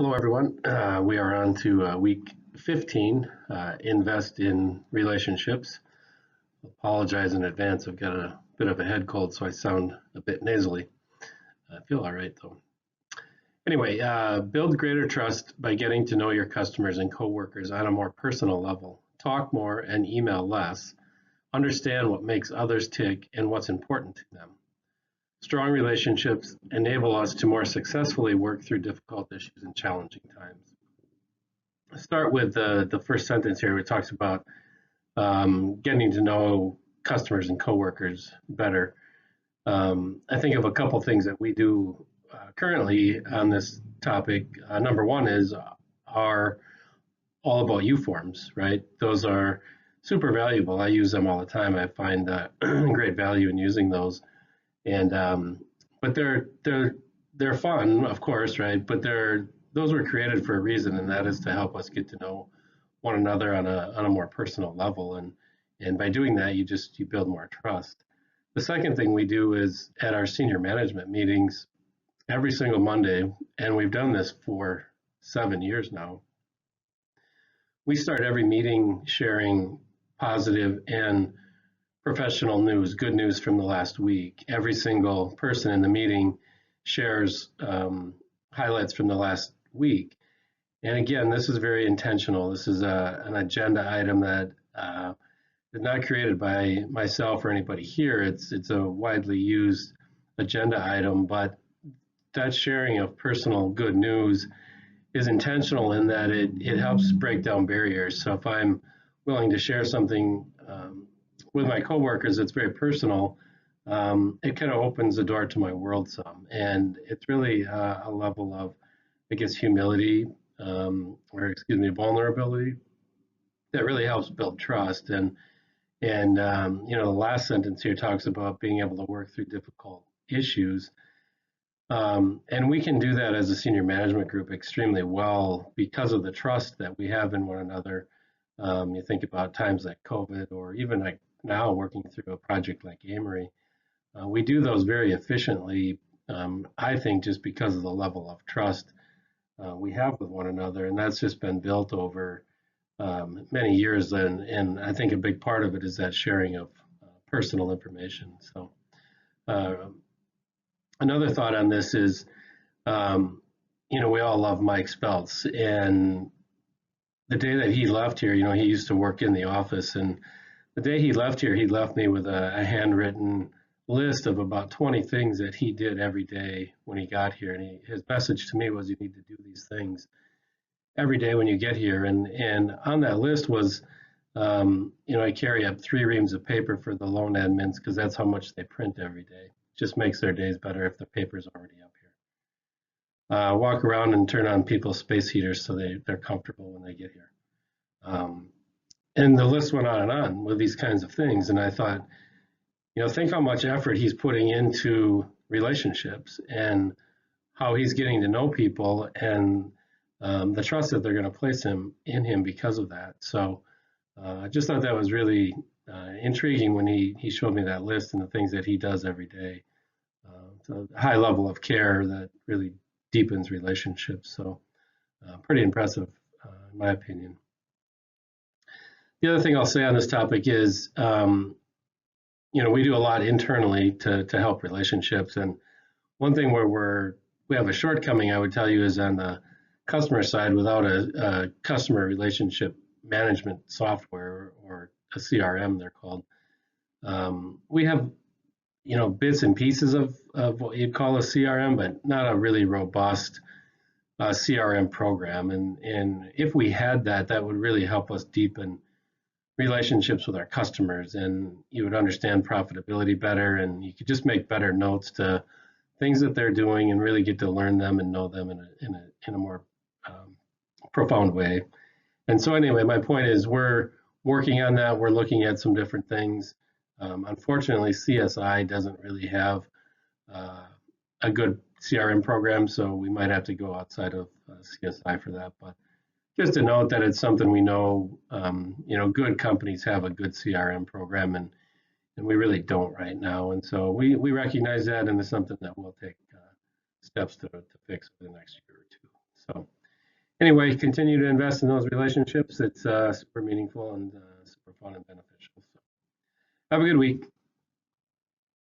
Hello, everyone. We are on to week 15, invest in relationships. Apologize in advance. I've got a bit of a head cold, so I sound a bit nasally. I feel all right, though. Anyway, build greater trust by getting to know your customers and coworkers on a more personal level. Talk more and email less. Understand what makes others tick and what's important to them. Strong relationships enable us to more successfully work through difficult issues and challenging times. Let's start with the first sentence here. It talks about getting to know customers and coworkers better. I think of a couple things that we do currently on this topic. Number one is our all about you forms, right? Those are super valuable. I use them all the time. I find great value in using those. And but they're fun, of course, right? But those were created for a reason, and that is to help us get to know one another on a more personal level. And by doing that, you build more trust. The second thing we do is at our senior management meetings every single Monday, and we've done this for 7 years now. We start every meeting sharing positive and professional news, good news from the last week. Every single person in the meeting shares highlights from the last week. And again, this is very intentional. This is an agenda item that is not created by myself or anybody here. It's a widely used agenda item, but that sharing of personal good news is intentional in that it helps break down barriers. So if I'm willing to share something with my coworkers that's very personal, it kind of opens the door to my world some. And it's really a level of, I guess, humility, vulnerability that really helps build trust. And the last sentence here talks about being able to work through difficult issues. And we can do that as a senior management group extremely well because of the trust that we have in one another. You think about times like COVID, or even like now working through a project like Amory. We do those very efficiently, I think, just because of the level of trust we have with one another. And that's just been built over many years. And I think a big part of it is that sharing of personal information. So another thought on this is, we all love Mike Speltz. And the day that he left here, he used to work in the office. And the day he left here, he left me with a handwritten list of about 20 things that he did every day when he got here. And his message to me was, you need to do these things every day when you get here. And on that list was, I carry up 3 reams of paper for the loan admins because that's how much they print every day. It just makes their days better if the paper's already up here. Walk around and turn on people's space heaters so they're comfortable when they get here. And the list went on and on with these kinds of things. And I thought, think how much effort he's putting into relationships and how he's getting to know people and the trust that they're going to place in him because of that. So I just thought that was really intriguing when he showed me that list and the things that he does every day. It's a high level of care that really deepens relationships. So pretty impressive, in my opinion. The other thing I'll say on this topic is, we do a lot internally to help relationships. And one thing where we have a shortcoming, I would tell you, is on the customer side. Without a customer relationship management software, or a CRM, they're called, we have, bits and pieces of what you'd call a CRM, but not a really robust CRM program. And if we had that, that would really help us deepen relationships with our customers, and you would understand profitability better, and you could just make better notes to things that they're doing and really get to learn them and know them in a more profound way. And so anyway, my point is we're working on that. We're looking at some different things. Unfortunately, CSI doesn't really have a good CRM program, so we might have to go outside of CSI for that. But just to note that it's something we know, good companies have a good CRM program, and we really don't right now. And so we recognize that, and it's something that we'll take steps to fix for the next year or two. So anyway, continue to invest in those relationships. It's super meaningful and super fun and beneficial. So have a good week.